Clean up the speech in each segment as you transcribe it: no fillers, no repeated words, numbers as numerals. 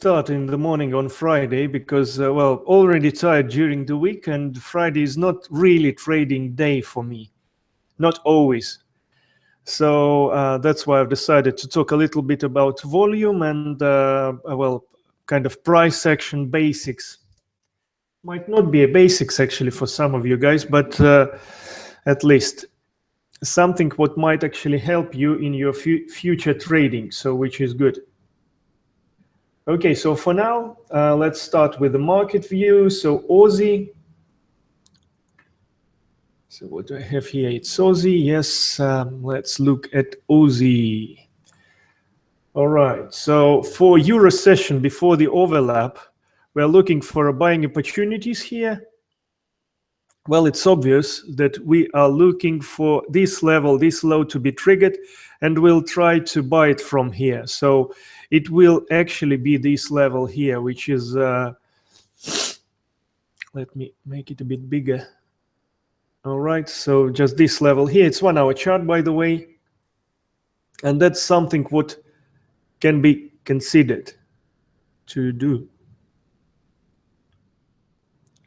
start in the morning on Friday because, well, already tired during the week, and Friday is not really trading day for me, not always. So that's why I've decided to talk a little bit about volume and, well, kind of price action basics. Might not be a basics actually for some of you guys, but at least something what might actually help you in your future trading, so which is good. Okay, so for now, let's start with the market view. So Aussie. So what do I have here? It's Aussie. Yes, let's look at Aussie. All right, so for Euro session before the overlap, we're looking for buying opportunities here. Well, it's obvious that we are looking for this level, this low to be triggered, and we'll try to buy it from here. So it will actually be this level here, which is, let me make it a bit bigger. All right, so just this level here. It's 1 hour chart, by the way. And that's something what can be considered to do.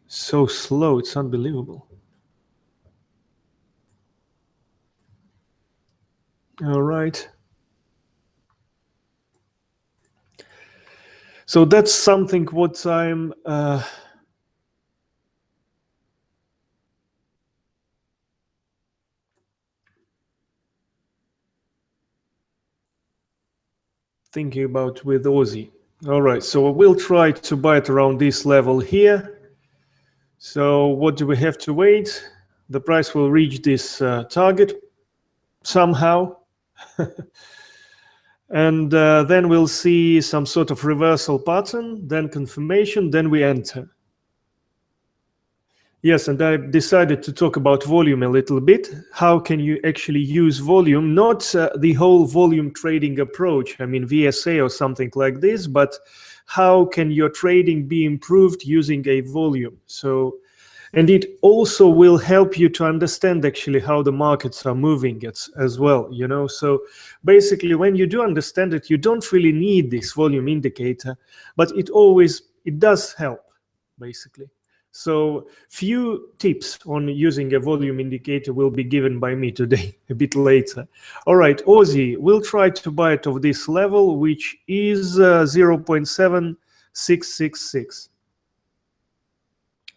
So slow, it's unbelievable. All right. So that's something what I'm thinking about with Aussie. All right, so we'll try to buy it around this level here. So what do we have to wait? The price will reach this target somehow. And then we'll see some sort of reversal pattern, then confirmation, then we enter. Yes, and I decided to talk about volume a little bit. How can you actually use volume? Not the whole volume trading approach, I mean VSA or something like this, but how can your trading be improved using a volume? So, and it also will help you to understand actually how the markets are moving as well, you know. So basically when you do understand it, you don't really need this volume indicator, but it does help basically. So few tips on using a volume indicator will be given by me today a bit later. All right, Aussie, we'll try to buy it of this level, which is 0.7666.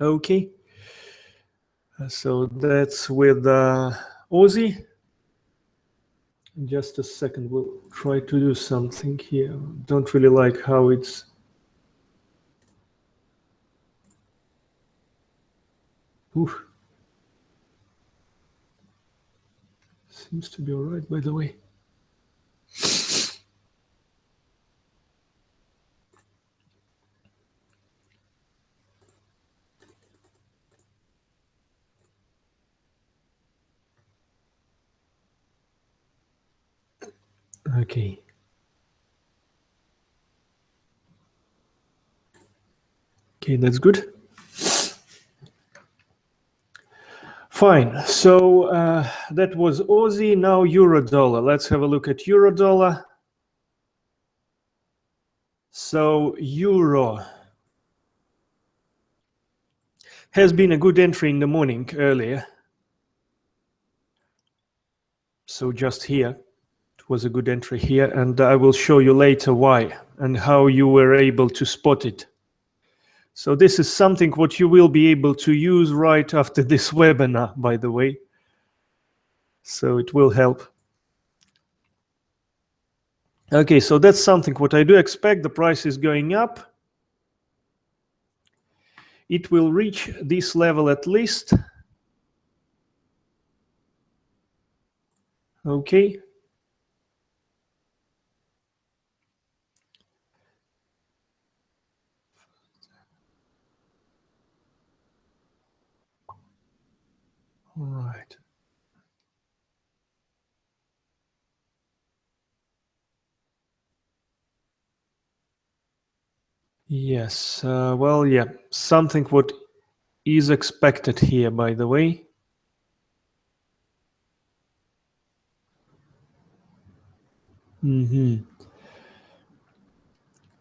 Okay. So that's with Aussie. Just a second, we'll try to do something here. Don't really like how it's. Oof. Seems to be all right, by the way. Okay. Okay, that's good. Fine. So that was Aussie. Now Euro dollar. Let's have a look at Euro dollar. So Euro has been a good entry in the morning earlier. So just here, it was a good entry here, and I will show you later why and how you were able to spot it. So this is something what you will be able to use right after this webinar, by the way. So it will help. Okay, so that's something what I do expect. The price is going up. It will reach this level at least. Okay. All right. Yes, well, yeah, something what is expected here, by the way.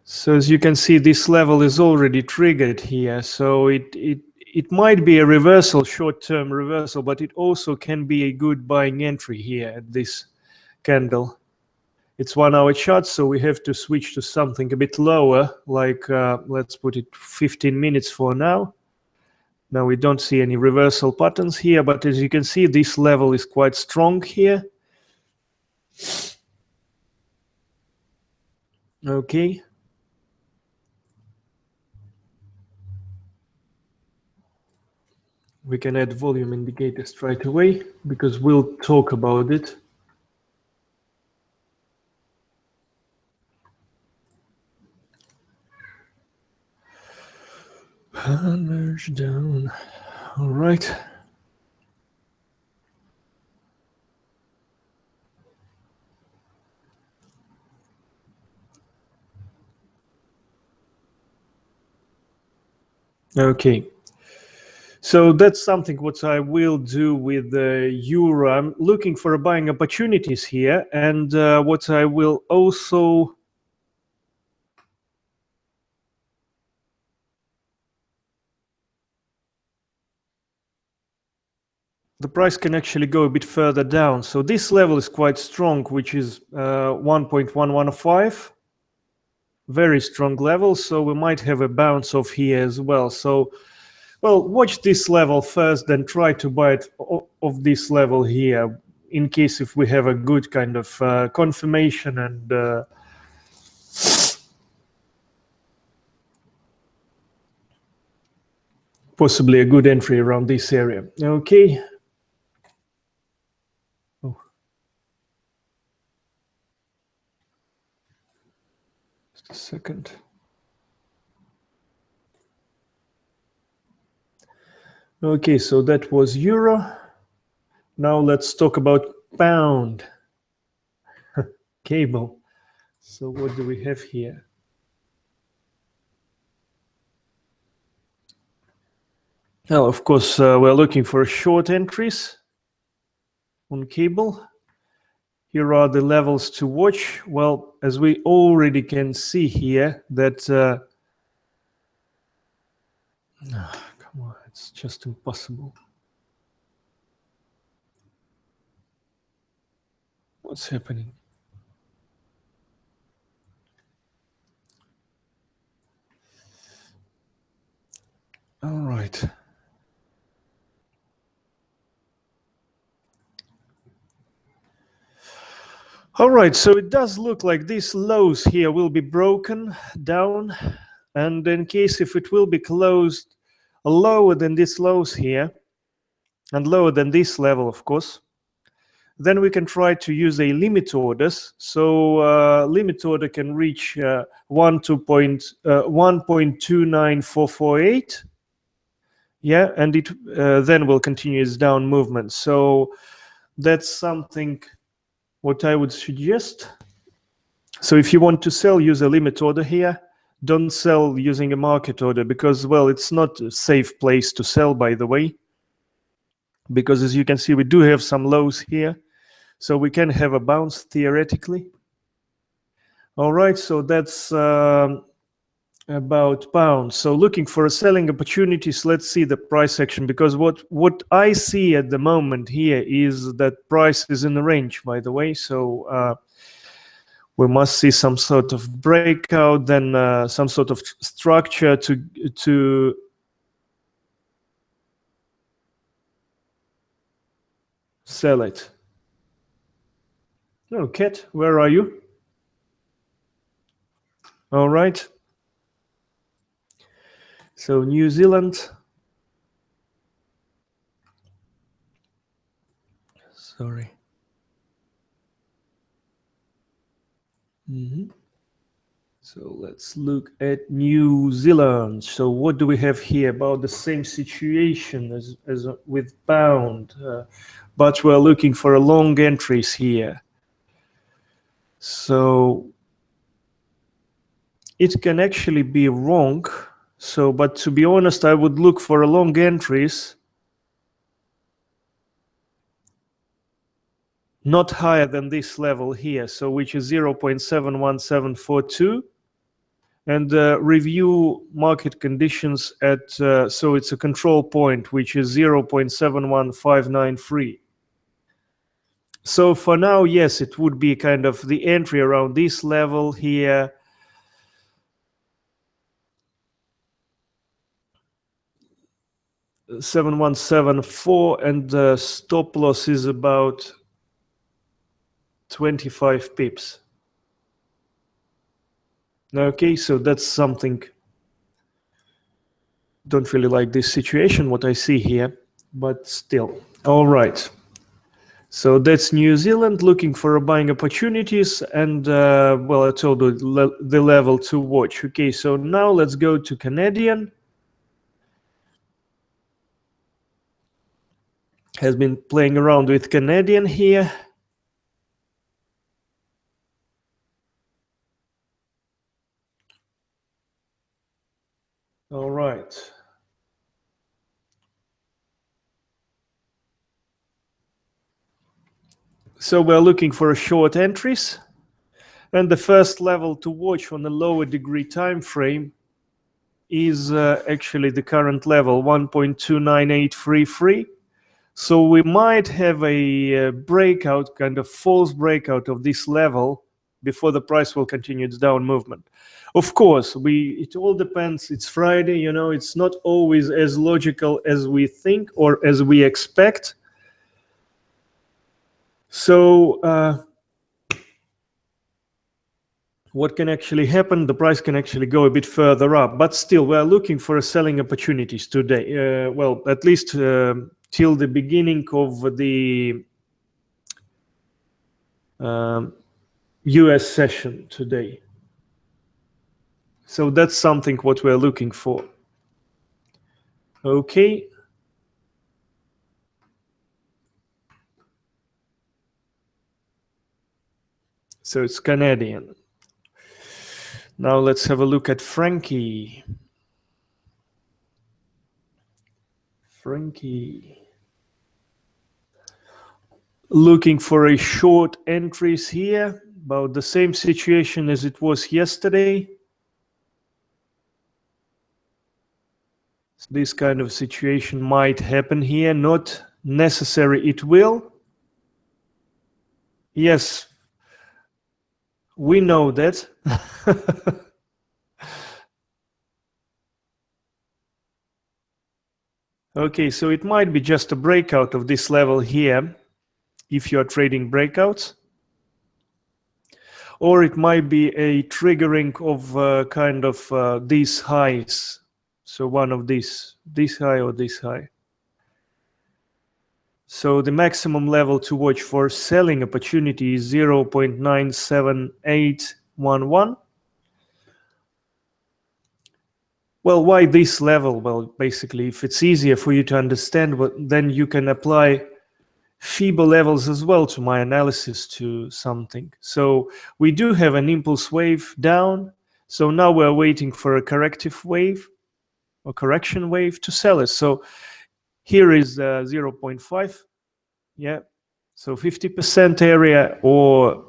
So as you can see, this level is already triggered here. So it might be a reversal, short-term reversal, but it also can be a good buying entry here at this candle. It's 1 hour chart, so we have to switch to something a bit lower, like let's put it 15 minutes for now. Now we don't see any reversal patterns here, but as you can see, this level is quite strong here. Okay. We can add volume indicator straight away because we'll talk about it. Merge down. All right. Okay. So that's something what I will do with the euro. I'm looking for buying opportunities here, and what I will also the price can actually go a bit further down. So this level is quite strong, which is 1.115. Very strong level. So we might have a bounce off here as well. So, well, watch this level first, then try to buy it of this level here in case if we have a good kind of confirmation and possibly a good entry around this area. Okay. Oh. Just a second. Okay, so that was euro. Now let's talk about pound. Cable. So what do we have here? Well, of course, we're looking for short entries on cable. Here are the levels to watch. Well, as we already can see here that come on, it's just impossible. What's happening? All right. All right, so it does look like these lows here will be broken down, and in case if it will be closed lower than these lows here, and lower than this level, of course, then we can try to use a limit orders. So limit order can reach 1.29448. Yeah, and it then will continue its down movement. So that's something what I would suggest. So if you want to sell, use a limit order here. Don't sell using a market order because, well, it's not a safe place to sell, by the way. Because as you can see, we do have some lows here. So we can have a bounce theoretically. All right, so that's about pound. So looking for selling opportunities, let's see the price action, because what I see at the moment here is that price is in the range, by the way. So we must see some sort of breakout, then some sort of structure to sell it. Oh, Kat, where are you? All right. So New Zealand. Sorry. So let's look at New Zealand. So what do we have here? About the same situation as with pound, but we're looking for a long entries here. So it can actually be wrong. So, but to be honest, I would look for a long entries not higher than this level here, so which is 0.71742. and review market conditions at, so it's a control point, which is 0.71593. So for now, yes, it would be kind of the entry around this level here. $7,174, and the stop loss is about 25 pips. Okay, so that's something. Don't really like this situation, what I see here, but still. All right. So that's New Zealand, looking for buying opportunities, and well, I told you the level to watch. Okay, so now let's go to Canadian. Has been playing around with Canadian here. All right. So we're looking for short entries, and the first level to watch on a lower degree time frame is actually the current level, 1.29833. So we might have a breakout, kind of false breakout of this level before the price will continue its down movement. Of course, it all depends. It's Friday, you know, it's not always as logical as we think or as we expect. So what can actually happen? The price can actually go a bit further up, but still we're looking for selling opportunities today. Well, at least till the beginning of the US session today. So that's something what we're looking for. Okay. So it's Canadian. Now let's have a look at Frankie. Frankie. Looking for a short entries here, about the same situation as it was yesterday. So this kind of situation might happen here, not necessary it will. Yes, we know that. Okay, so it might be just a breakout of this level here if you are trading breakouts, or it might be a triggering of kind of these highs. So one of this high or this high. So the maximum level to watch for selling opportunity is 0.97811. Well, why this level? Well, basically, if it's easier for you to understand, then you can apply FIBO levels as well to my analysis to something. So we do have an impulse wave down. So now we're waiting for a corrective wave or correction wave to sell it. So here is 0.5. Yeah. So 50% area, or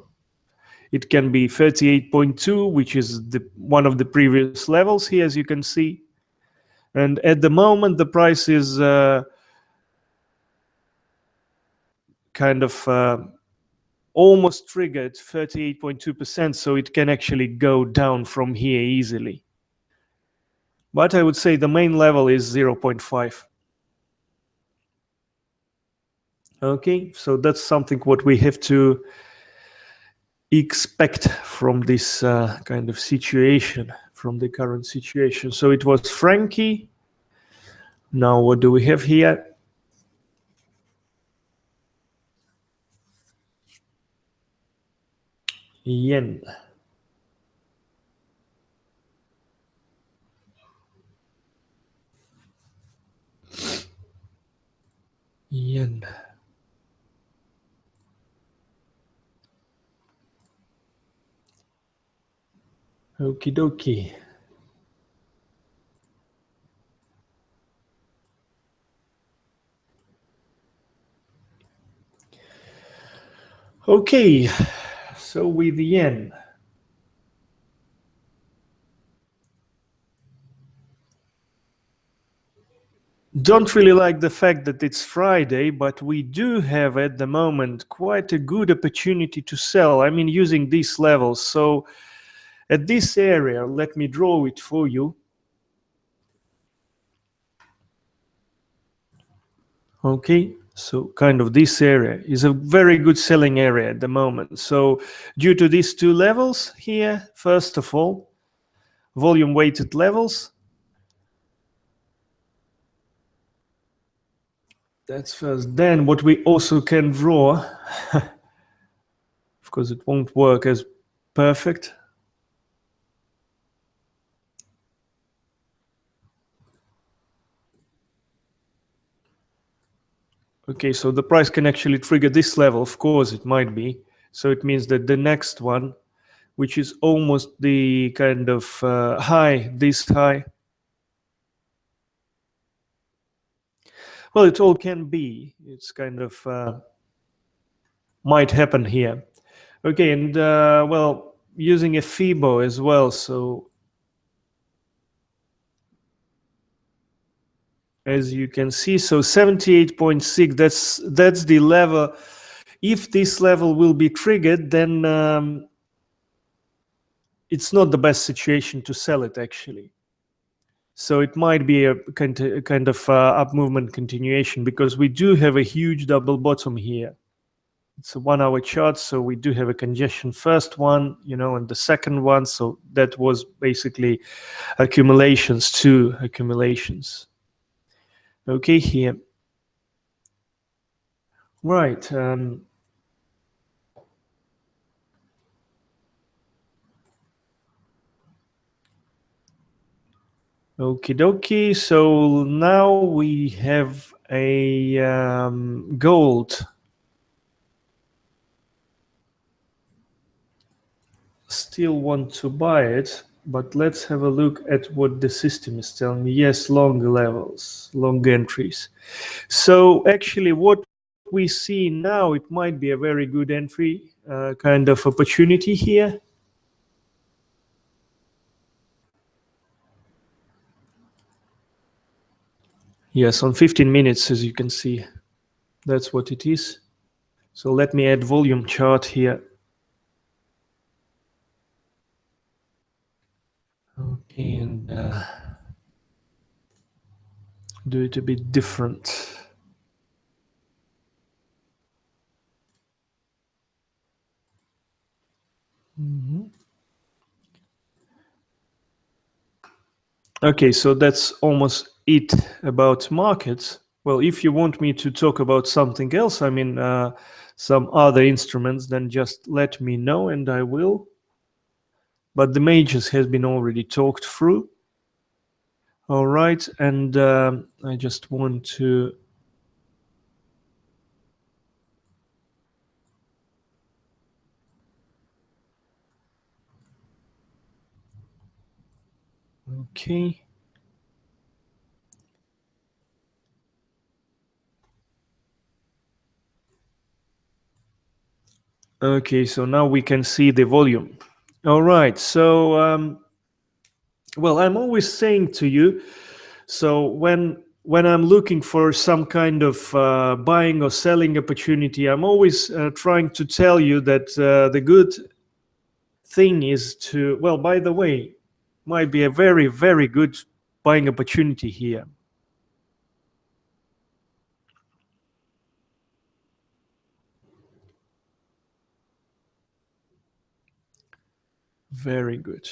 it can be 38.2, which is one of the previous levels here, as you can see. And at the moment, the price is kind of almost triggered 38.2%, so it can actually go down from here easily. But I would say the main level is 0.5. Okay, so that's something what we have to expect from this kind of situation, from the current situation. So it was Frankie. Now what do we have here? Yen. Yen. Okie dokie. Okay, so with yen. Don't really like the fact that it's Friday, but we do have at the moment quite a good opportunity to sell. I mean, using these levels. So at this area, let me draw it for you. Okay, so kind of this area is a very good selling area at the moment. So due to these two levels here, first of all, volume weighted levels. That's first. Then what we also can draw, of course it won't work as perfect. Okay, so the price can actually trigger this level. Of course it might be. So it means that the next one, which is almost the kind of high, this high. Well, it all can be. It's kind of might happen here. Okay, and well, using a FIBO as well. So as you can see, so 78.6, that's the level. If this level will be triggered, then it's not the best situation to sell it actually. So it might be a kind of up movement continuation, because we do have a huge double bottom here. It's a 1 hour chart, so we do have a congestion first one, and the second one. So that was basically accumulations, two accumulations. Okay, here. Right. Okie dokie. So now we have a gold. Still want to buy it, but let's have a look at what the system is telling me. Yes, long levels, long entries. So actually what we see now, it might be a very good entry kind of opportunity here. Yes, on 15 minutes, as you can see, that's what it is. So let me add volume chart here. Okay, and do it a bit different. Okay, so that's almost it about markets. Well, if you want me to talk about something else, I mean, some other instruments, then just let me know and I will. But the majors has been already talked through. All right, and I just want to okay. Okay, so now we can see the volume. All right, so well, I'm always saying to you, so when I'm looking for some kind of buying or selling opportunity, I'm always trying to tell you that the good thing is to, well, by the way, might be a very, very good buying opportunity here. Very good.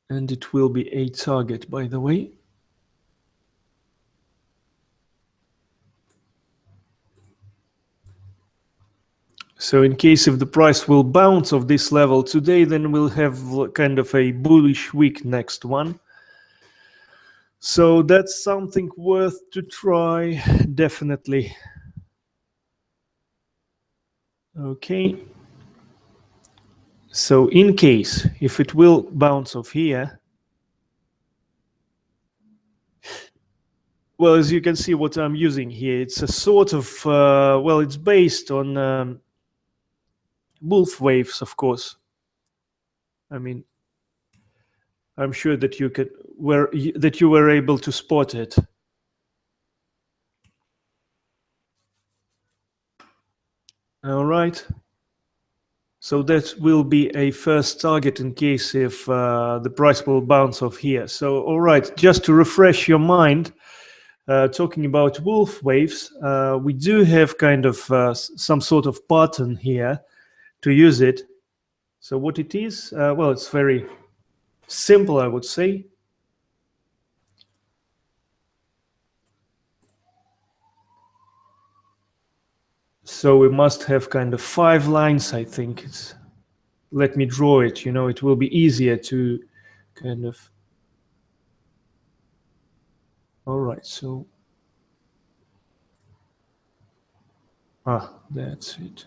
And it will be a target, by the way. So in case if the price will bounce off this level today, then we'll have kind of a bullish week next one. So that's something worth to try, definitely. Okay. So in case if it will bounce off here, well, as you can see what I'm using here, it's a sort of, well, it's based on wolf waves, of course. I mean, I'm sure that you were able to spot it. All right. So that will be a first target in case if the price will bounce off here. So, all right, just to refresh your mind, talking about wolf waves, we do have kind of some sort of pattern here to use it. So what it is, well, it's very simple, I would say. So we must have kind of 5 lines, I think. Let me draw it, it will be easier to kind of... All right, so... that's it.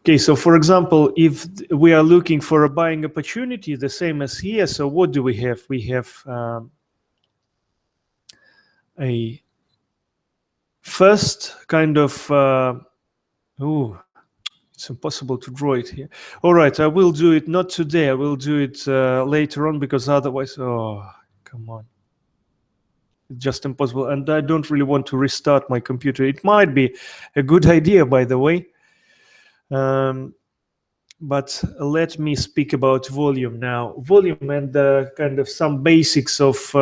Okay, so for example, if we are looking for a buying opportunity, the same as here, so what do we have? We have a first kind of... it's impossible to draw it here. All right, I will do it not today. I will do it later on, because otherwise... Oh, come on. It's just impossible. And I don't really want to restart my computer. It might be a good idea, by the way. But let me speak about volume now. Volume and kind of some basics of,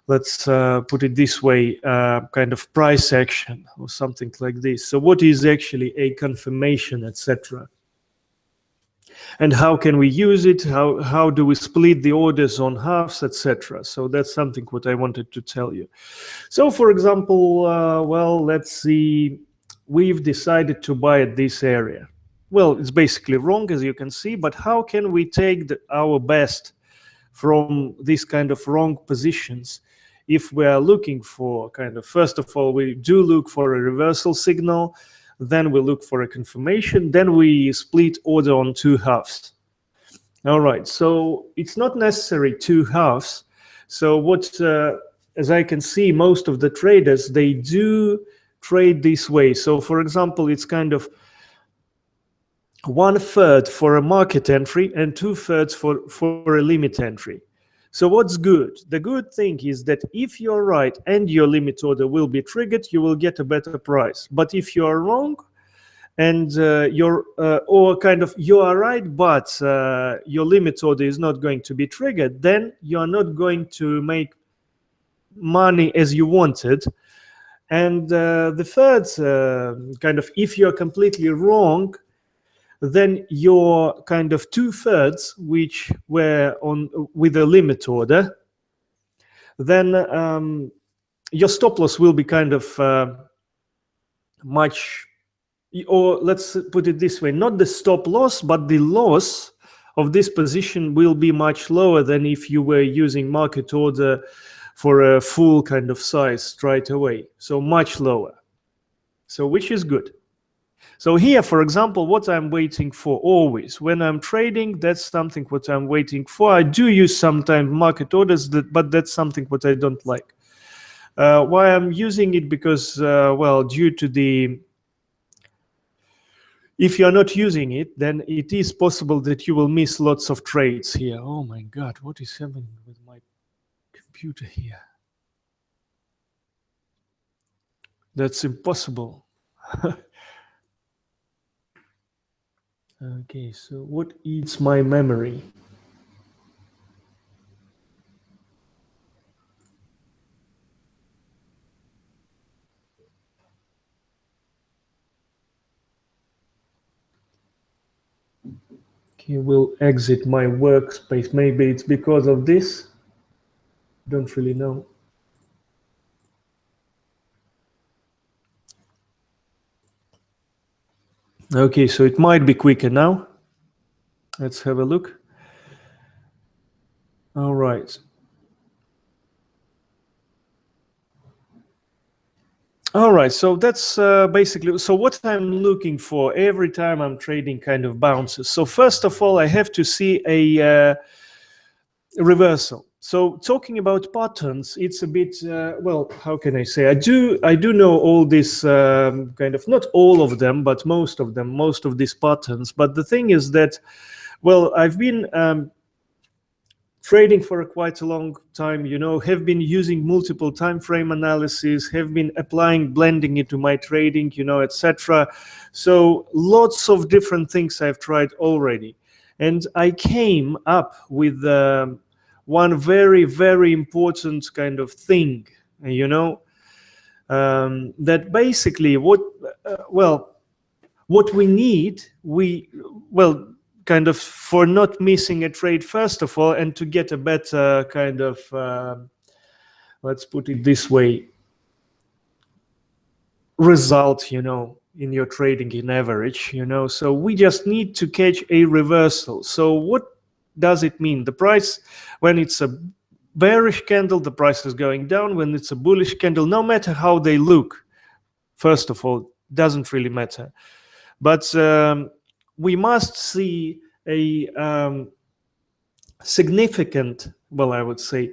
let's put it this way, kind of price action or something like this. So what is actually a confirmation, etc.? And how can we use it? How do we split the orders on halves, etc.? So that's something what I wanted to tell you. So for example, well, let's see, we've decided to buy at this area. Well, it's basically wrong, as you can see, but how can we take our best from these kind of wrong positions if we are looking for kind of, first of all, we do look for a reversal signal, then we look for a confirmation, then we split order on 2 halves. All right, so it's not necessary 2 halves. So what, as I can see, most of the traders, they do trade this way. So for example, it's kind of 1/3 for a market entry and 2/3 for a limit entry. So what's good? The good thing is that if you're right and your limit order will be triggered, you will get a better price. But if you are wrong and or kind of you are right, but your limit order is not going to be triggered, then you are not going to make money as you wanted. And the third kind of, if you're completely wrong, then your kind of 2/3, which were on with a limit order, then your stop loss will be kind of much, or let's put it this way, not the stop loss, but the loss of this position will be much lower than if you were using market order for a full kind of size straight away. So much lower. So which is good. So here, for example, what I'm waiting for always, when I'm trading, that's something what I'm waiting for. I do use sometimes market orders, but that's something what I don't like. Why I'm using it? Because, well, due to the... If you're not using it, then it is possible that you will miss lots of trades here. Oh my God, what is happening with my computer here? That's impossible. Okay, so what eats my memory? Okay, we'll exit my workspace. Maybe it's because of this. Don't really know. Okay, so it might be quicker now. Let's have a look. All right. All right, so that's basically, so what I'm looking for every time I'm trading kind of bounces. So first of all, I have to see a reversal. So talking about patterns, it's a bit, well, how can I say? I do know all this kind of, not all of them, but most of them, most of these patterns. But the thing is that Well, I've been trading for quite a long time, have been using multiple time frame analysis, have been applying blending into my trading, etc. So lots of different things I've tried already. And I came up with one very, very important kind of thing, that basically what we need, kind of for not missing a trade, first of all, and to get a better kind of, let's put it this way, result, in your trading in average, so we just need to catch a reversal. So what does it mean? The price, when it's a bearish candle, the price is going down. When it's a bullish candle, no matter how they look, first of all, doesn't really matter. But we must see a significant, I would say,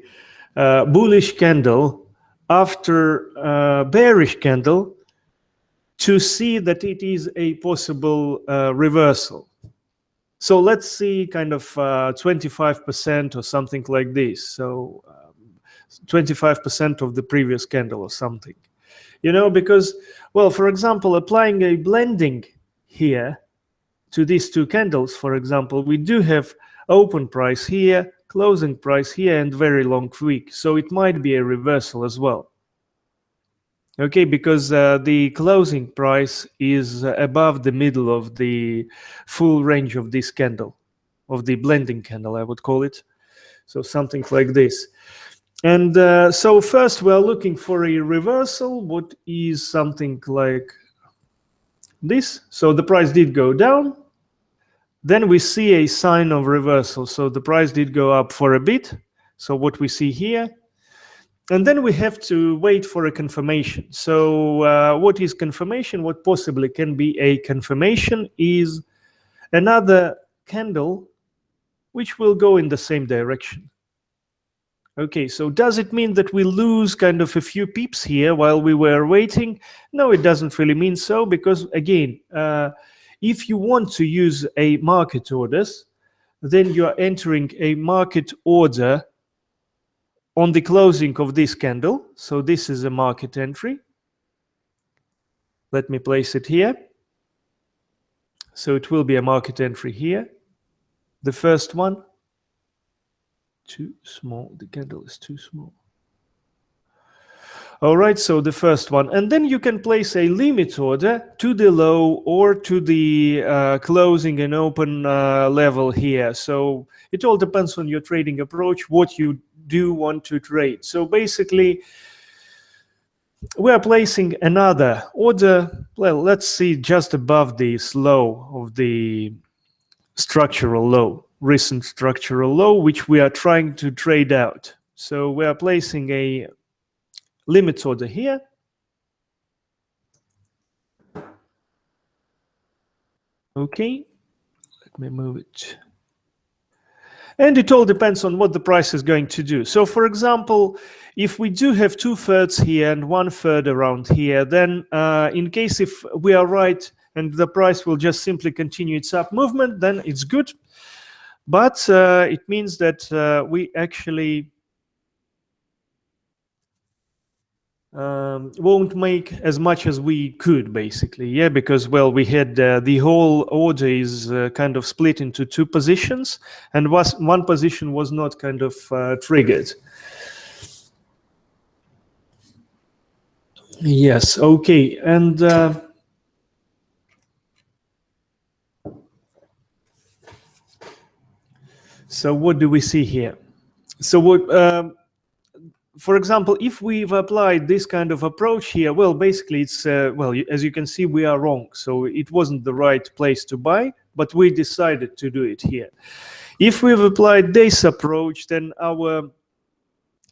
bullish candle after bearish candle to see that it is a possible reversal. So let's see kind of 25% or something like this. So 25% of the previous candle or something. Because, for example, applying a blending here to these two candles, for example, we do have open price here, closing price here, and very long wick. So it might be a reversal as well. Okay, because the closing price is above the middle of the full range of this candle, of the blending candle, I would call it. So something like this. And so first we are looking for a reversal. What is something like this? So the price did go down. Then we see a sign of reversal. So the price did go up for a bit. So what we see here. And then we have to wait for a confirmation. So what is confirmation? What possibly can be a confirmation is another candle which will go in the same direction. Okay, so does it mean that we lose kind of a few pips here while we were waiting? No, it doesn't really mean so, because again, if you want to use a market orders, then you are entering a market order on the closing of this candle. So this is a market entry. Let me place it here. So it will be a market entry here. The first one. Too small. The candle is too small. All right, so the first one. And then you can place a limit order to the low or to the closing and open level here. So it all depends on your trading approach, what you do want to trade. So basically, we are placing another order. Well, let's see, just above this low of the structural low, recent structural low, which we are trying to trade out. So we are placing a limit order here. Okay, let me move it. And it all depends on what the price is going to do. So for example, if we do have 2/3 here and 1/3 around here, then in case if we are right and the price will just simply continue its up movement, then it's good. But it means that we actually won't make as much as we could, basically, yeah, because, well, we had the whole order is kind of split into two positions, and one position was not kind of triggered. Yes, okay, and so what do we see here? So what for example, if we've applied this kind of approach here, well, basically it's, well, as you can see, we are wrong. So it wasn't the right place to buy, but we decided to do it here. If we've applied this approach, then our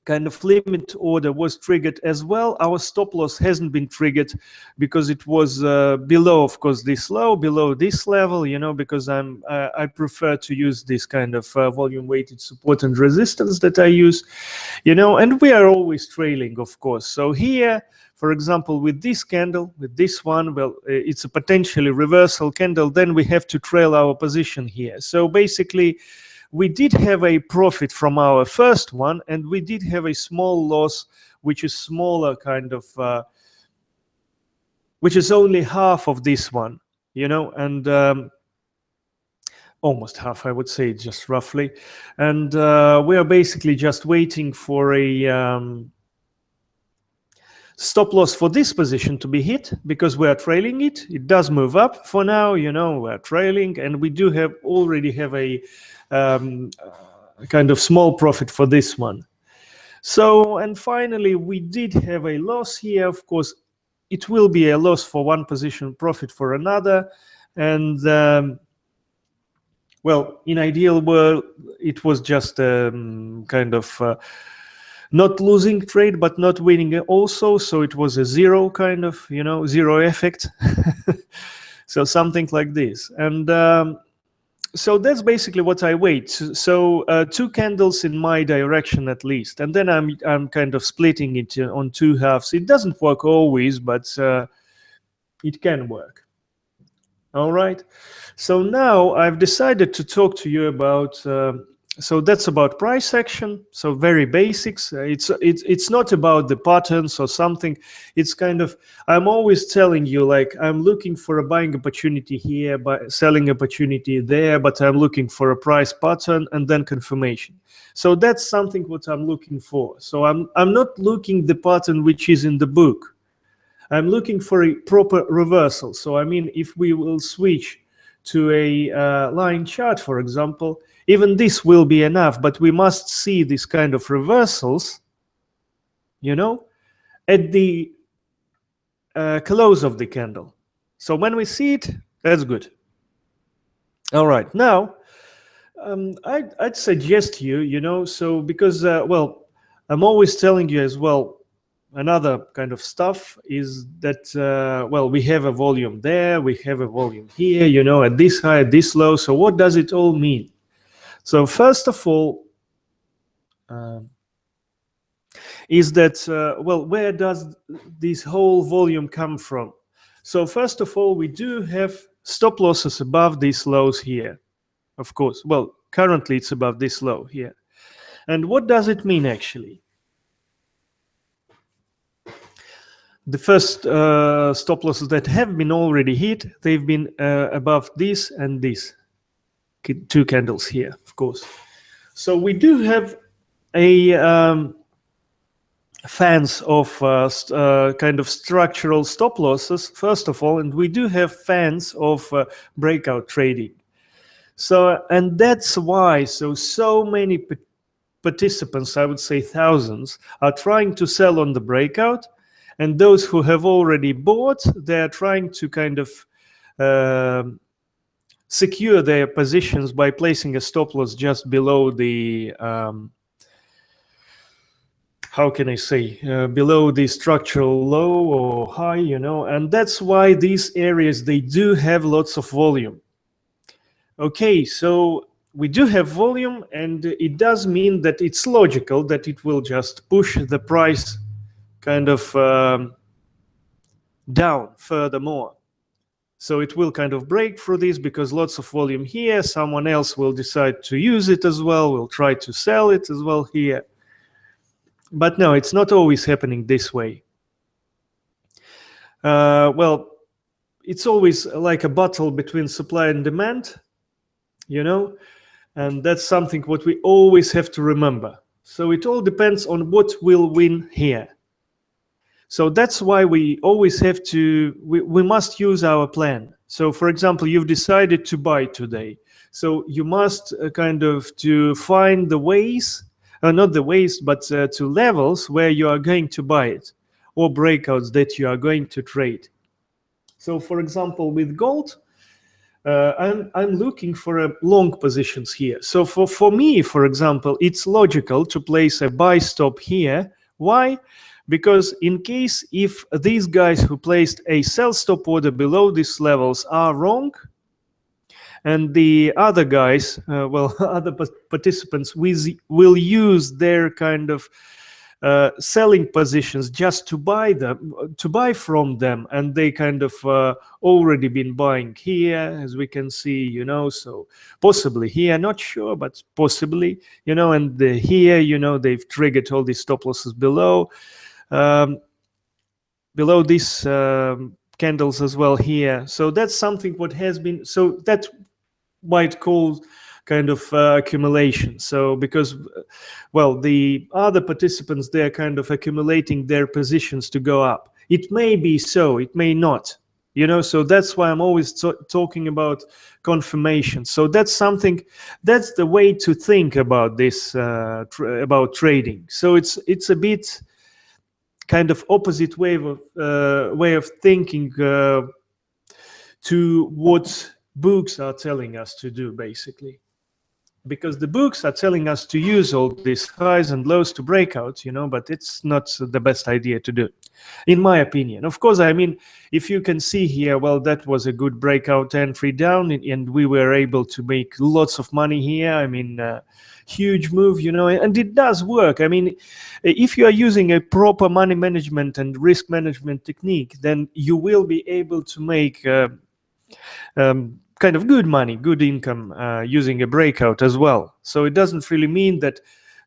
kind of limit order was triggered as well. Our stop loss hasn't been triggered because it was below, of course, this low, below this level, you know, because I prefer to use this kind of volume weighted support and resistance that I use, you know, and we are always trailing, of course. So here, For example, with this candle, with this one, well, it's a potentially reversal candle, then we have to trail our position here. So basically, we did have a profit from our first one, and we did have a small loss, which is smaller kind of, which is only half of this one, you know, and almost half, I would say, just roughly. And we are basically just waiting for a stop loss for this position to be hit, because we are trailing it. It does move up for now, you know, we're trailing, and we do have already have a kind of small profit for this one. So, and finally, we did have a loss here. Of course, it will be a loss for one position, profit for another. And well, in ideal world, it was just kind of not losing trade, but not winning also. So it was a zero kind of, you know, zero effect. So something like this. And so that's basically what I wait. So 2 candles in my direction at least, and then I'm kind of splitting it on 2 halves. It doesn't work always, but it can work. All right. So now I've decided to talk to you about. So that's about price action. So very basics. It's not about the patterns or something. It's kind of, I'm always telling you, like, I'm looking for a buying opportunity here, selling opportunity there, but I'm looking for a price pattern and then confirmation. So that's something what I'm looking for. So I'm not looking the pattern which is in the book. I'm looking for a proper reversal. So I mean, if we will switch to a line chart, for example, even this will be enough, but we must see this kind of reversals, you know, at the close of the candle. So when we see it, that's good. All right, now I'd suggest you, you know, so because, well, I'm always telling you as well, another kind of stuff is that, well, we have a volume there, we have a volume here, you know, at this high, at this low. So what does it all mean? So first of all, is that, well, where does this whole volume come from? So first of all, we do have stop losses above these lows here, of course. Well, currently it's above this low here. And what does it mean actually? The first stop losses that have been already hit, they've been above this and this. 2 candles here, of course. So we do have a fans of kind of structural stop losses, first of all, and we do have fans of breakout trading. So, and that's why so many participants, I would say thousands, are trying to sell on the breakout, and those who have already bought, they're trying to kind of secure their positions by placing a stop loss just below the how can I say, below the structural low or high, you know, and that's why these areas, they do have lots of volume. Okay, so we do have volume, and it does mean that it's logical that it will just push the price kind of down furthermore. So it will kind of break through this because lots of volume here, someone else will decide to use it as well, will try to sell it as well here. But no, it's not always happening this way. Well, it's always like a battle between supply and demand, you know, and that's something what we always have to remember. So it all depends on what will win here. So that's why we always have to, we must use our plan. So for example, you've decided to buy today. So you must kind of to find the ways, not the ways, but to levels where you are going to buy it, or breakouts that you are going to trade. So for example, with gold, I'm looking for long positions here. So for me, for example, it's logical to place a buy stop here. Why? Because in case if these guys who placed a sell stop order below these levels are wrong, and the other guys, well, other participants will use their kind of selling positions just to buy from them, and they kind of already been buying here, as we can see, you know, so possibly here, not sure, but possibly, you know, and here, you know, they've triggered all these stop losses below these candles as well here. So that's something what has been, so that might call kind of accumulation. So because, well, the other participants, they're kind of accumulating their positions to go up. It may be so, it may not, you know, so that's why I'm always talking about confirmation. So that's something, that's the way to think about this, about trading. So it's a bit kind of opposite way of thinking to what books are telling us to do, basically. Because the books are telling us to use all these highs and lows to breakouts, you know, but it's not the best idea to do, in my opinion. Of course, I mean, if you can see here, well, that was a good breakout entry down, and we were able to make lots of money here. I mean, huge move, you know, and it does work. I mean, if you are using a proper money management and risk management technique, then you will be able to make kind of good money, good income using a breakout as well. So it doesn't really mean that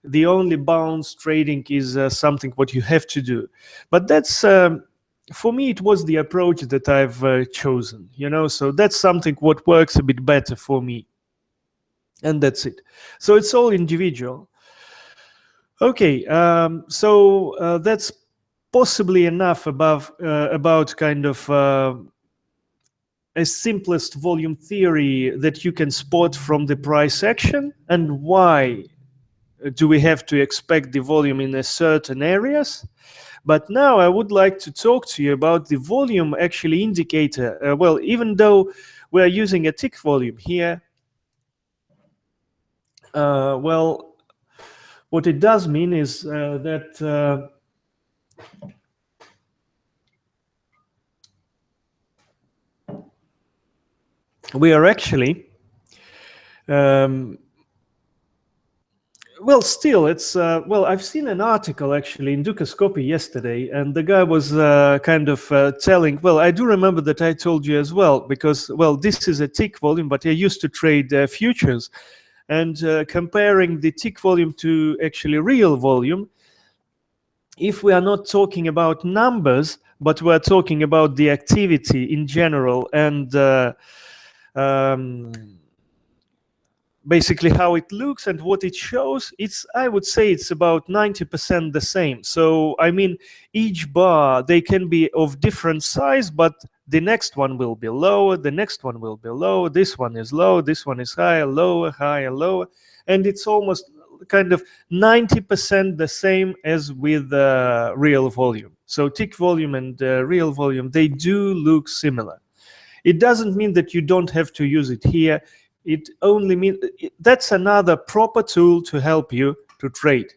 the only bounce trading is something what you have to do. But that's, for me, it was the approach that I've chosen, you know, so that's something what works a bit better for me. And that's it. So it's all individual. Okay, so that's possibly enough about kind of a simplest volume theory that you can spot from the price action, and why do we have to expect the volume in a certain areas. But now I would like to talk to you about the volume actually indicator. Well, even though we're using a tick volume here, well, what it does mean is that we are actually well, still, it's well, I've seen an article actually in Dukascopy yesterday, and the guy was kind of telling, well, I do remember that I told you as well, because, well, this is a tick volume, but I used to trade futures, and comparing the tick volume to actually real volume, if we are not talking about numbers, but we're talking about the activity in general, and basically how it looks and what it shows, it's, I would say it's about 90% the same. So I mean, each bar, they can be of different size, but the next one will be lower, the next one will be low, this one is low, this one is higher, lower, and it's almost kind of 90% the same as with real volume. So tick volume and real volume, they do look similar. It doesn't mean that you don't have to use it here. It only means that's another proper tool to help you to trade.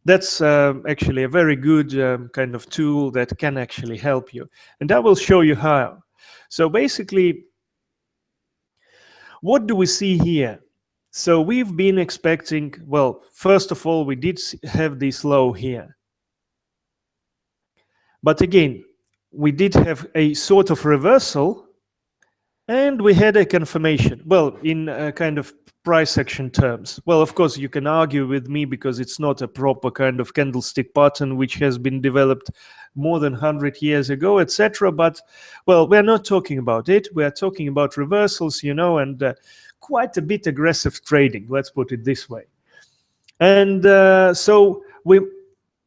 That's actually a very good kind of tool that can actually help you. And I will show you how. So basically, what do we see here? So we've been expecting, well, first of all, we did have this low here. But again, we did have a sort of reversal, and we had a confirmation, well, in kind of price action terms. Well, of course, you can argue with me because it's not a proper kind of candlestick pattern which has been developed more than 100 years ago, etc. But, well, we're not talking about it. We're talking about reversals, you know, and quite a bit aggressive trading, let's put it this way. And so we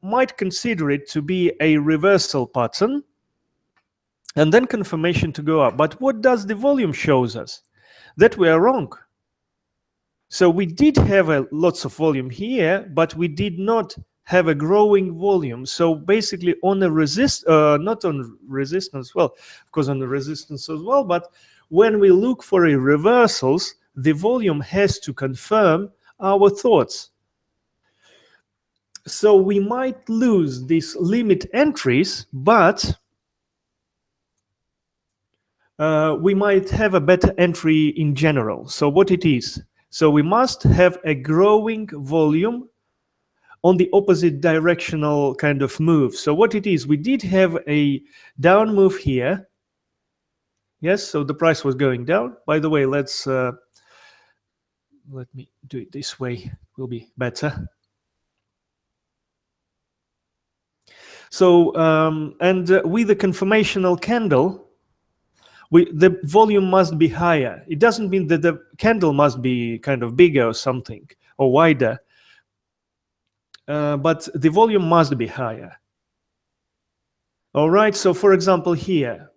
might consider it to be a reversal pattern, and then confirmation to go up. But what does the volume shows us? That we are wrong. So we did have lots of volume here, but we did not have a growing volume. So basically on a not on resistance, well, of course on the resistance as well, but when we look for a reversals, the volume has to confirm our thoughts. So we might lose these limit entries, but we might have a better entry in general. So what it is? So we must have a growing volume on the opposite directional kind of move. So what it is, we did have a down move here. Yes, so the price was going down. By the way, let me do it this way, it will be better. So and with a confirmational candle, the volume must be higher. It doesn't mean that the candle must be kind of bigger or something or wider, but the volume must be higher. All right, so for example here,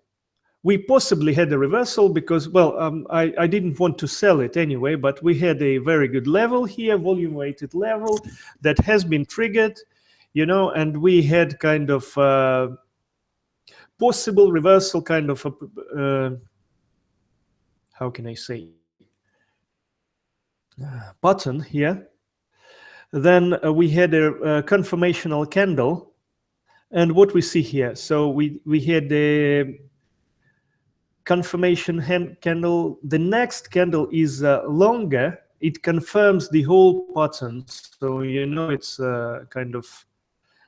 we possibly had a reversal because, well, I didn't want to sell it anyway, but we had a very good level here, volume weighted level that has been triggered, you know, and we had kind of possible reversal kind of, how can I say, pattern here. Then we had a confirmational candle, and what we see here, so we had a confirmation candle. The next candle is longer. It confirms the whole pattern, so you know it's kind of,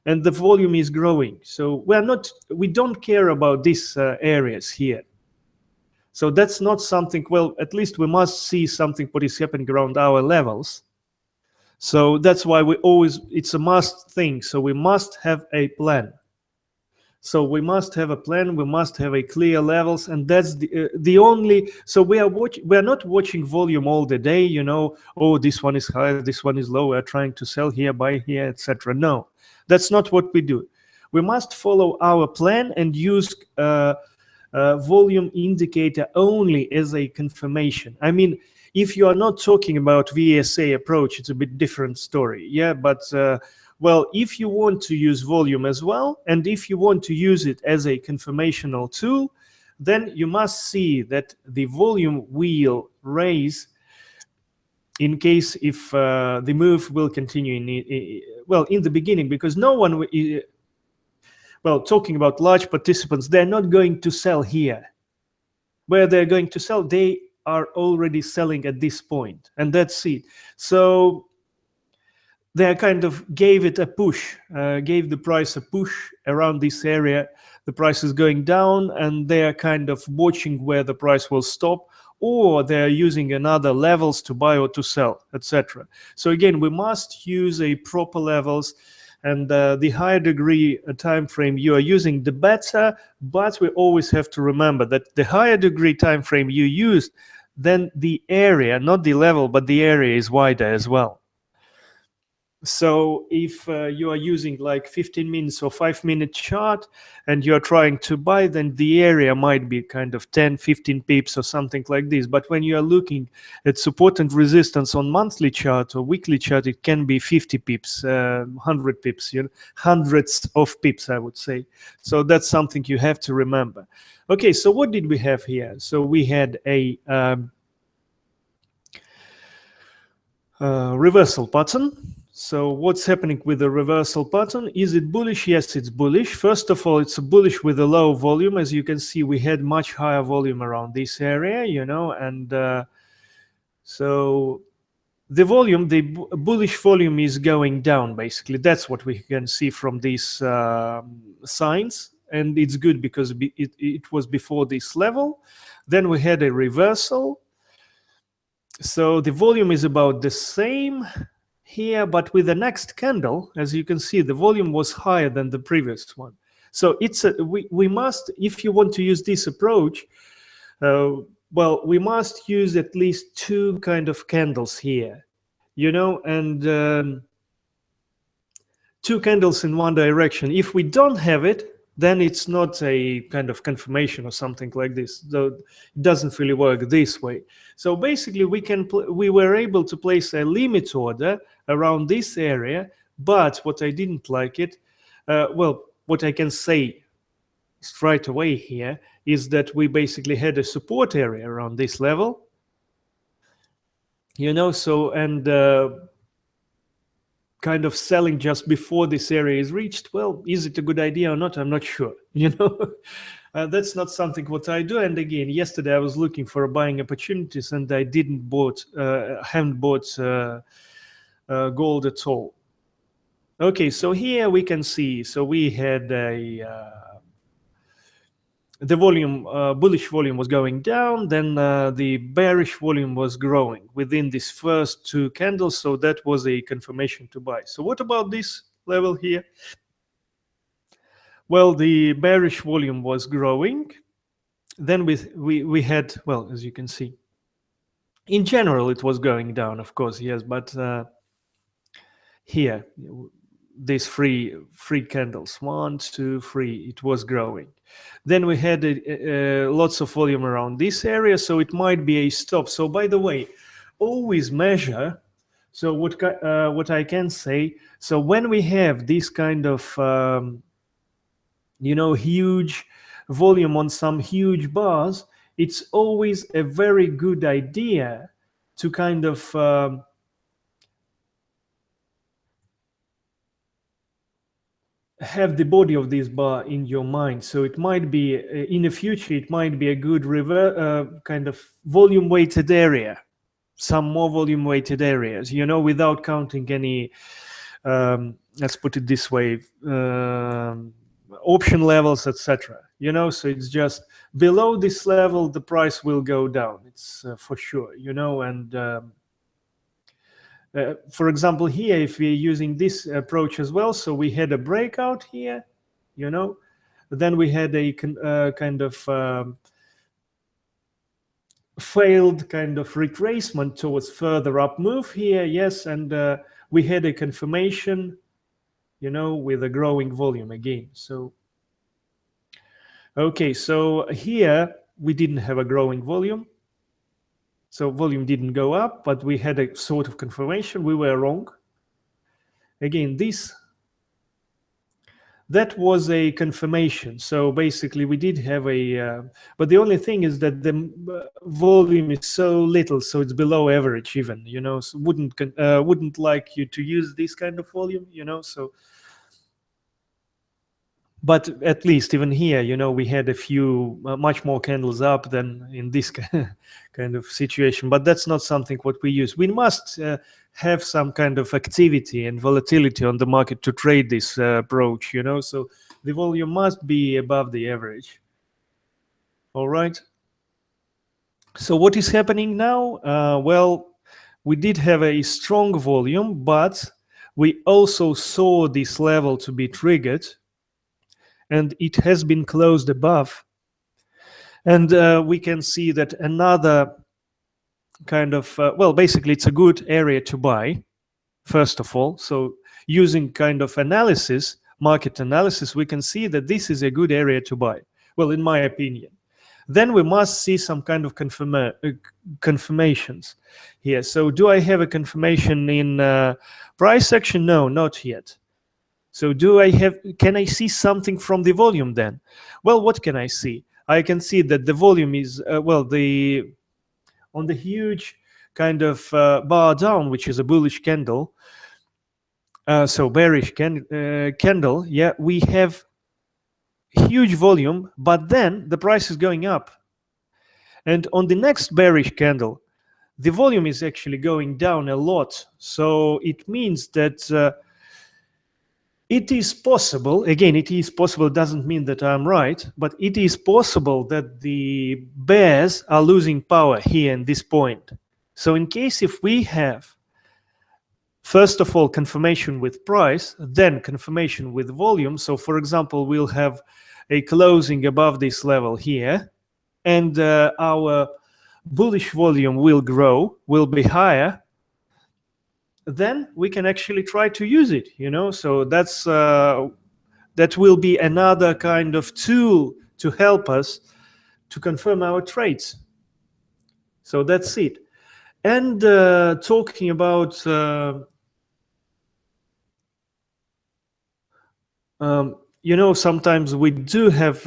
and the volume is growing. So we don't care about these areas here. So that's not something, well, at least we must see something what is happening around our levels. So that's why it's a must thing. So we must have a plan. So we must have a plan, we must have a clear levels, and that's the only, so we are not watching volume all the day, you know, oh, this one is high, this one is low, we're trying to sell here, buy here, etc. No, that's not what we do. We must follow our plan and use volume indicator only as a confirmation. I mean, if you are not talking about VSA approach, it's a bit different story, yeah, but well, if you want to use volume as well, and if you want to use it as a confirmational tool, then you must see that the volume will raise in case if the move will continue in the beginning, because no one, well, talking about large participants, they're not going to sell here. Where they're going to sell, they are already selling at this point, and that's it. So they kind of gave it a push, gave the price a push around this area. The price is going down, and they are kind of watching where the price will stop, or they're using another levels to buy or to sell, etc. So again, we must use a proper levels, and the higher degree time frame you are using, the better. But we always have to remember that the higher degree time frame you use, then the area, not the level, but the area is wider as well. So if you are using like 15 minutes or 5-minute chart and you're trying to buy, then the area might be kind of 10, 15 pips or something like this. But when you are looking at support and resistance on monthly chart or weekly chart, it can be 50 pips, 100 pips, you know, hundreds of pips, I would say. So that's something you have to remember. Okay, so what did we have here? So we had a reversal pattern. So what's happening with the reversal pattern? Is it bullish? Yes, it's bullish. First of all, it's bullish with a low volume. As you can see, we had much higher volume around this area, you know, and so the volume, the bullish volume is going down, basically. That's what we can see from these signs. And it's good because it was before this level. Then we had a reversal. So the volume is about the same here, but with the next candle, as you can see, the volume was higher than the previous one. So it's we must, if you want to use this approach, well, we must use at least 2 kind of candles here, you know, and 2 candles in one direction. If we don't have it, then it's not a kind of confirmation or something like this. So it doesn't really work this way. So basically, we were able to place a limit order around this area, but what I didn't like it, well, what I can say straight away here is that we basically had a support area around this level, you know, so, and kind of selling just before this area is reached, well, is it a good idea or not? I'm not sure, you know. That's not something what I do. And again, yesterday I was looking for buying opportunities, and I haven't bought gold at all. Okay, so here we can see, so we had the volume, bullish volume was going down, then the bearish volume was growing within these first two candles, so that was a confirmation to buy. So what about this level here? Well, the bearish volume was growing. Then we had, well, as you can see, in general it was going down, of course, yes, but here, these three candles, 1, 2, 3, it was growing. Then we had lots of volume around this area, so it might be a stop. So by the way, always measure. So what I can say, so when we have this kind of huge volume on some huge bars, it's always a very good idea to kind of have the body of this bar in your mind. So it might be in the future, it might be a good kind of volume weighted area, some more volume weighted areas, without counting any, let's put it this way, option levels, etc. So it's just below this level, the price will go down. It's for sure, and for example, here, if we're using this approach as well, so we had a breakout here, then we had a kind of failed kind of retracement towards further up move here, yes, and we had a confirmation, with a growing volume again. So, okay, so here we didn't have a growing volume. So volume didn't go up, but we had a sort of confirmation. We were wrong. Again, that was a confirmation. So basically we did have but the only thing is that the volume is so little, so it's below average even, so wouldn't like you to use this kind of volume, so. But at least even here, we had a few much more candles up than in this kind of situation. But that's not something what we use. We must have some kind of activity and volatility on the market to trade this approach, So the volume must be above the average. All right. So what is happening now? Well, we did have a strong volume, but we also saw this level to be triggered. And it has been closed above. And we can see that another kind of, basically it's a good area to buy, first of all. So using kind of analysis, market analysis, we can see that this is a good area to buy. Well, in my opinion. Then we must see some kind of confirmations here. So do I have a confirmation in price action? No, not yet. So can I see something from the volume then? Well, what can I see? I can see that the volume is, on the huge kind of bar down, which is a bullish candle, so bearish candle, yeah, we have huge volume, but then the price is going up. And on the next bearish candle, the volume is actually going down a lot. So it means that it is possible, again, it is possible, doesn't mean that I'm right, but it is possible that the bears are losing power here in this point. So in case if we have, first of all, confirmation with price, then confirmation with volume. So for example, we'll have a closing above this level here, and our bullish volume will grow, will be higher, then we can actually try to use it, so that will be another kind of tool to help us to confirm our trades. So that's it. And talking about sometimes we do have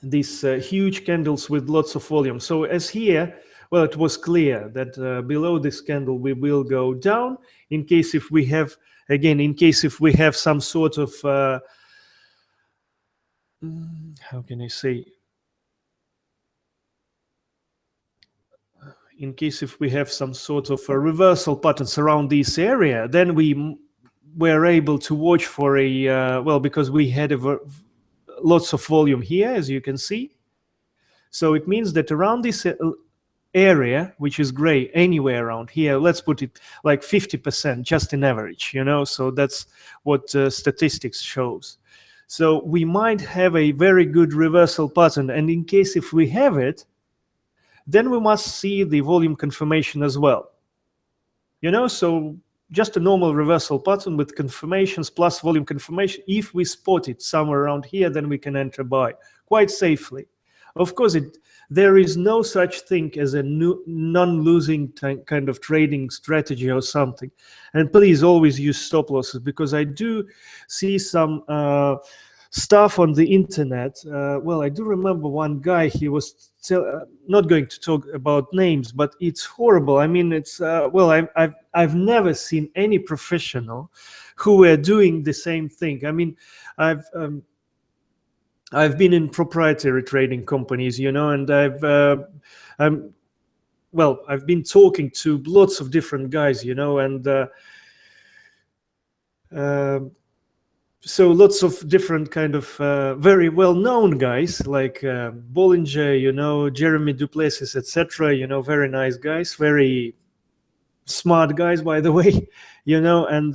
these huge candles with lots of volume. So as here, well, it was clear that below this candle we will go down in case if we have, again, in case if we have some sort of, how can I say? in case if we have some sort of a reversal patterns around this area, then we were able to watch for a, well, because we had lots of volume here, as you can see. So it means that around this area, which is gray, anywhere around here, let's put it like 50%, just in average, you know, so that's what statistics shows. So we might have a very good reversal pattern, and in case if we have it, then we must see the volume confirmation as well. You know, so just a normal reversal pattern with confirmations plus volume confirmation. If we spot it somewhere around here, then we can enter buy quite safely. Of course, there is no such thing as a non-losing kind of trading strategy or something. And please always use stop losses, because I do see some stuff on the internet. Well, I do remember one guy, he was not going to talk about names, but it's horrible. I mean, it's well, I've never seen any professional who were doing the same thing. I mean, I've been in proprietary trading companies, you know, and I've been talking to lots of different guys, you know, and so lots of different kind of very well-known guys like Bollinger, you know, Jeremy Duplessis, etc. You know, very nice guys, very smart guys, by the way, you know, and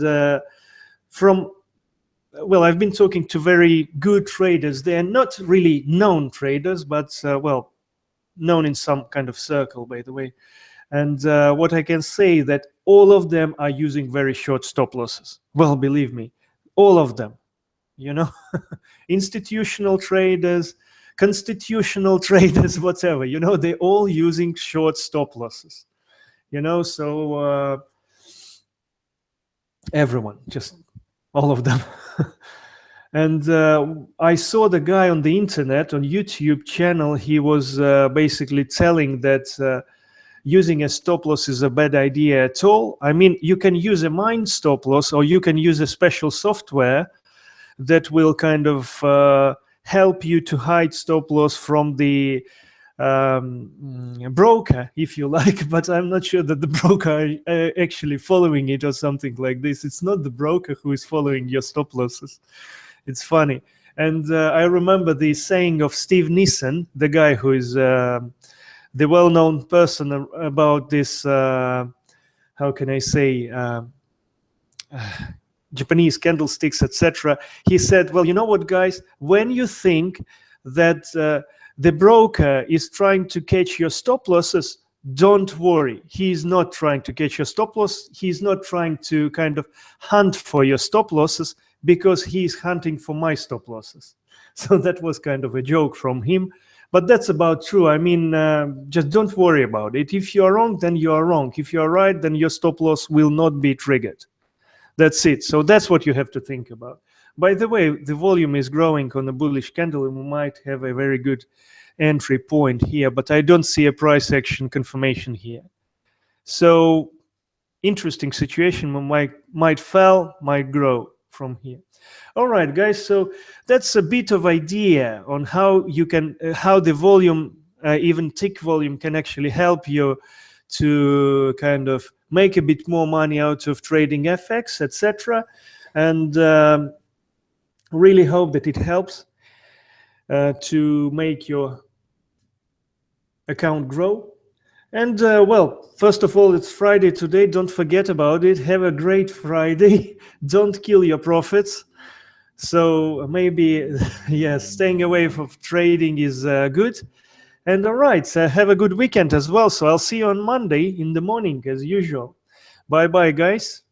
well, I've been talking to very good traders. They're not really known traders, but well, known in some kind of circle, by the way. And what I can say that all of them are using very short stop losses. Well, believe me, all of them, you know, institutional traders, constitutional traders, whatever, you know, they're all using short stop losses, you know, so everyone, just all of them. And I saw the guy on the internet, on YouTube channel, he was basically telling that using a stop loss is a bad idea at all. I mean, you can use a mind stop loss, or you can use a special software that will kind of help you to hide stop loss from the broker, if you like, but I'm not sure that the broker are actually following it or something like this. It's not the broker who is following your stop losses. It's funny. And I remember the saying of Steve Nissen, the guy who is the well-known person about this, how can I say, Japanese candlesticks, etc. He said, well, you know what, guys, when you think that the broker is trying to catch your stop losses, don't worry. He's not trying to catch your stop loss. He's not trying to kind of hunt for your stop losses, because he's hunting for my stop losses. So that was kind of a joke from him. But that's about true. I mean, just don't worry about it. If you're wrong, then you are wrong. If you're right, then your stop loss will not be triggered. That's it. So that's what you have to think about. By the way, the volume is growing on a bullish candle, and we might have a very good entry point here, but I don't see a price action confirmation here. So interesting situation. We might fall, might grow from here. All right, guys, so that's a bit of idea on how you can how the volume, even tick volume, can actually help you to kind of make a bit more money out of trading FX, etc. And really hope that it helps to make your account grow. And well, first of all, it's Friday today. Don't forget about it. Have a great Friday. Don't kill your profits. So maybe, yes, staying away from trading is good. And all right, so have a good weekend as well. So I'll see you on Monday in the morning as usual. Bye-bye, guys.